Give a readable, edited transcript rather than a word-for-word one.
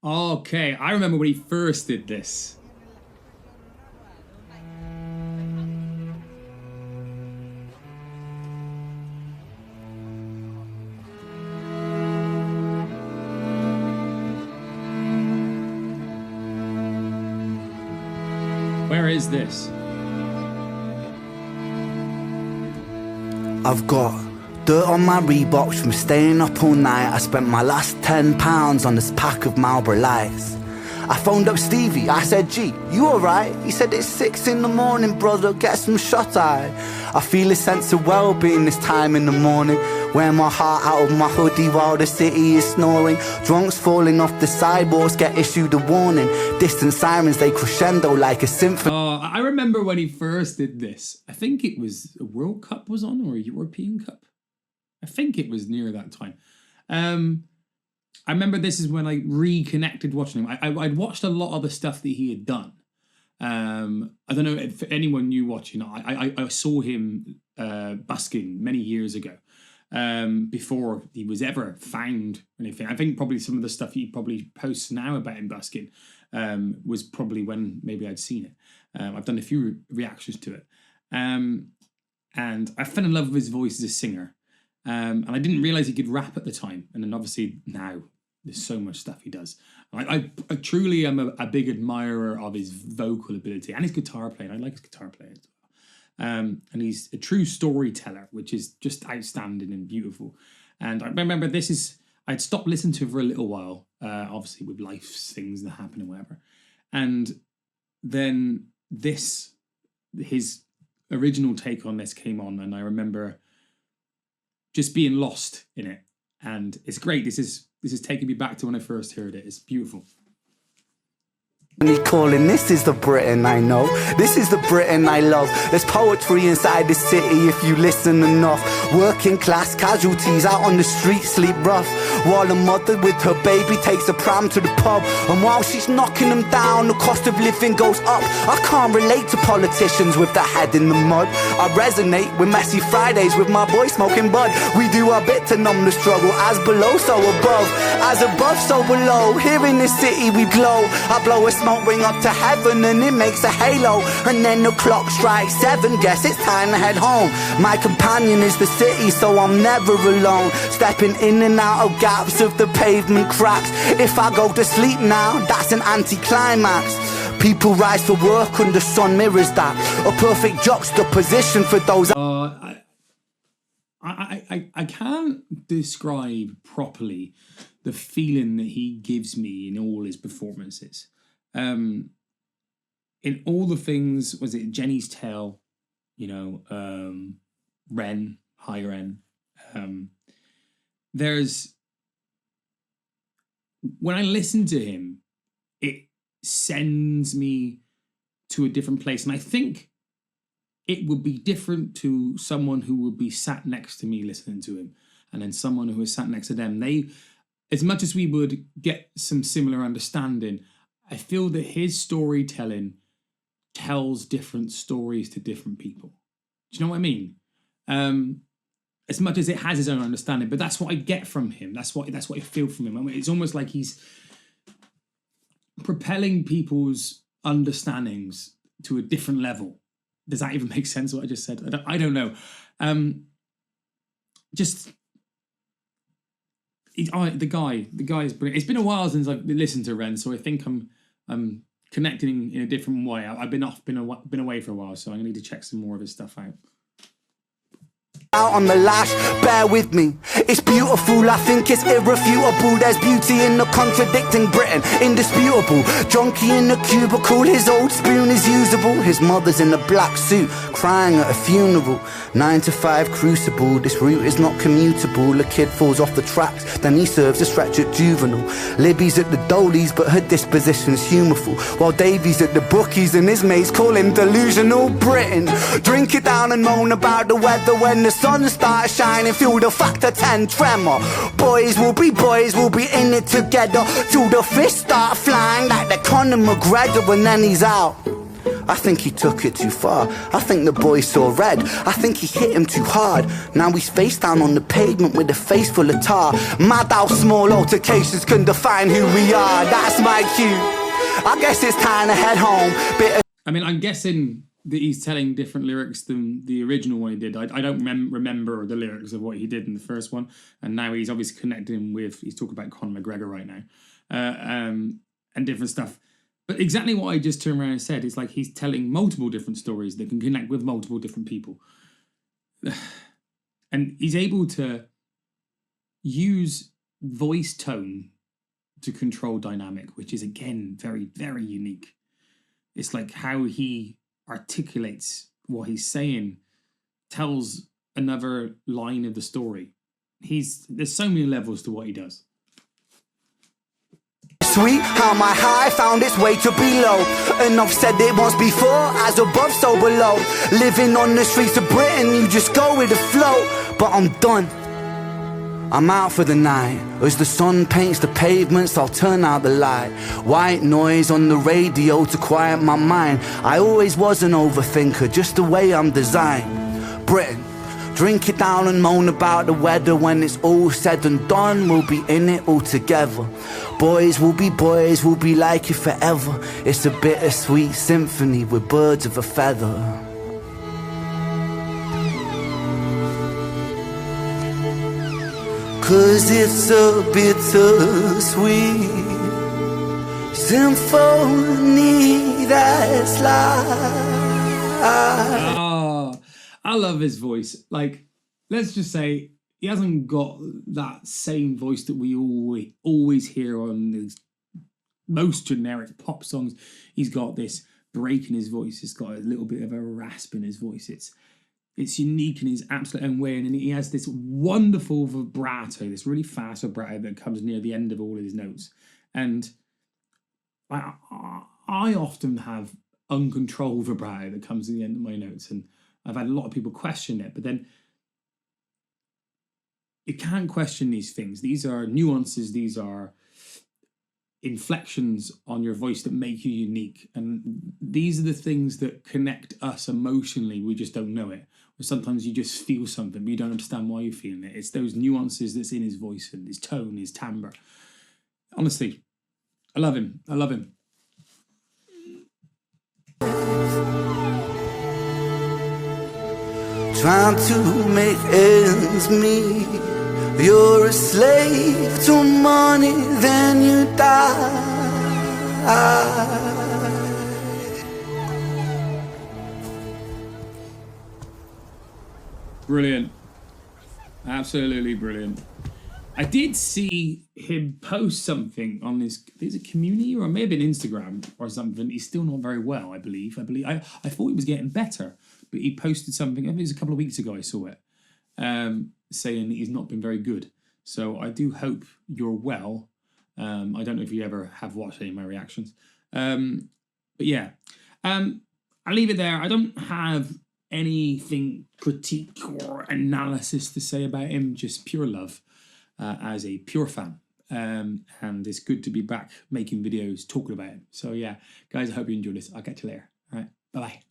Okay, I remember when he first did this. Where is this? I've got dirt on my Reeboks from staying up all night. I spent my last £10 on this pack of Marlboro Lights. I phoned up Stevie, I said, G, you alright? He said, it's 6 in the morning, brother, get some shut-eye. I feel a sense of well-being this time in the morning. Wear my heart out of my hoodie while the city is snoring. Drunks falling off the sidewalks get issued a warning. Distant sirens, they crescendo like a symphony. Oh, I remember when he first did this. I think it was a World Cup was on, or a European Cup. I think it was near that time. I remember this is when I reconnected watching him. I'd watched a lot of the stuff that he had done. I don't know if anyone knew watching. I saw him busking many years ago. Before he was ever found or anything. I think probably some of the stuff he probably posts now about him busking was probably when maybe I'd seen it. I've done a few reactions to it. And I fell in love with his voice as a singer. And I didn't realise he could rap at the time. And then obviously now there's so much stuff he does. I truly am a big admirer of his vocal ability and his guitar playing. I like his guitar playing as well. And he's a true storyteller, which is just outstanding and beautiful. And I remember I'd stopped listening to it for a little while, obviously with life things that happen and whatever. And then his original take on this came on, and I remember just being lost in it. And it's great. This is taking me back to when I first heard it. It's beautiful. Calling, this is the Britain I know, this is the Britain I love. There's poetry inside the city if you listen enough. Working class casualties out on the street sleep rough, while a mother with her baby takes a pram to the pub. And while she's knocking them down, the cost of living goes up. I can't relate to politicians with their head in the mud. I resonate with messy Fridays with my boy smoking bud. We do our bit to numb the struggle, as below so above, as above so below. Here in the city we glow. I blow a smoke ring up to heaven and it makes a halo. And then the clock strikes 7, guess it's time to head home. My companion is the city, so I'm never alone. Stepping in and out of gaps of the pavement cracks. If I go to sleep now, that's an anticlimax. People rise for work and the sun mirrors that. A perfect juxtaposition for those. I can't describe properly the feeling that he gives me in all his performances. In all the things, was it Jenny's Tale, REN, high REN. When I listen to him, it sends me to a different place. And I think it would be different to someone who would be sat next to me listening to him, and then someone who is sat next to them. As much as we would get some similar understanding, I feel that his storytelling tells different stories to different people. Do you know what I mean? As much as it has his own understanding, but that's what I get from him. That's what I feel from him. I mean, it's almost like he's propelling people's understandings to a different level. Does that even make sense, what I just said? I don't know. The guy is brilliant. It's been a while since I've listened to Ren, so I think I'm connecting in a different way. I've been away for a while, so I need to check some more of his stuff out. Out on the lash, bear with me. It's beautiful, I think it's irrefutable. There's beauty in the contradicting Britain, indisputable. Junkie in the cubicle, his old spoon is usable. His mother's in a black suit, crying at a funeral. 9 to 5 crucible, this route is not commutable. A kid falls off the tracks, then he serves a stretch at juvenile. Libby's at the Dolies, but her disposition's humorful, while Davy's at the bookies and his mates call him delusional Britain. Drink it down and moan about the weather when the sun starts shining. Feel the factor 10 tremor. Boys will be in it together till the fists start flying like the Conor McGregor, and then he's out. I think he took it too far. I think the boy saw red. I think he hit him too hard. Now he's face down on the pavement with a face full of tar. Mad how small altercations can define who we are. That's my cue. I guess it's time to head home. I mean, I'm guessing that he's telling different lyrics than the original one he did. I don't remember the lyrics of what he did in the first one, and now he's obviously connecting with, he's talking about Conor McGregor right now, and different stuff. But exactly what I just turned around and said is like he's telling multiple different stories that can connect with multiple different people. And he's able to use voice tone to control dynamic, which is, again, very, very unique. It's like how he articulates what he's saying tells another line of the story. There's so many levels to what he does. Sweet how my high found its way to below. And I've said it once before, as above so below. Living on the streets of Britain, you just go with the flow. But I'm done, I'm out for the night. As the sun paints the pavements, I'll turn out the light. White noise on the radio to quiet my mind. I always was an overthinker, just the way I'm designed. Britain, drink it down and moan about the weather. When it's all said and done, we'll be in it all together. Boys, we'll be like it forever. It's a bittersweet symphony with birds of a feather. Cause it's a bittersweet symphony that's life. Oh, I love his voice. Like, let's just say he hasn't got that same voice that we always hear on these most generic pop songs. He's got this break in his voice. He's got a little bit of a rasp in his voice. It's unique in his absolute own way, and he has this wonderful vibrato, this really fast vibrato that comes near the end of all of his notes. And I often have uncontrolled vibrato that comes at the end of my notes, and I've had a lot of people question it, but then you can't question these things. These are nuances, these are inflections on your voice that make you unique, and these are the things that connect us emotionally. We just don't know it. Or sometimes you just feel something, but you don't understand why you're feeling it. It's those nuances that's in his voice and his tone, his timbre. Honestly, I love him. I love him. Trying to make ends meet. You're a slave to money, then you die. Brilliant. Absolutely brilliant. I did see him post something on his, is it community, or it may have been Instagram or something. He's still not very well, I believe. I thought he was getting better, but he posted something, I think it was a couple of weeks ago I saw it, saying that he's not been very good. So I do hope you're well. I don't know if you ever have watched any of my reactions. But yeah, I'll leave it there. I don't have anything critique or analysis to say about him, just pure love as a pure fan. And it's good to be back making videos talking about him. So yeah, guys, I hope you enjoyed this. I'll catch you later. All right, bye-bye.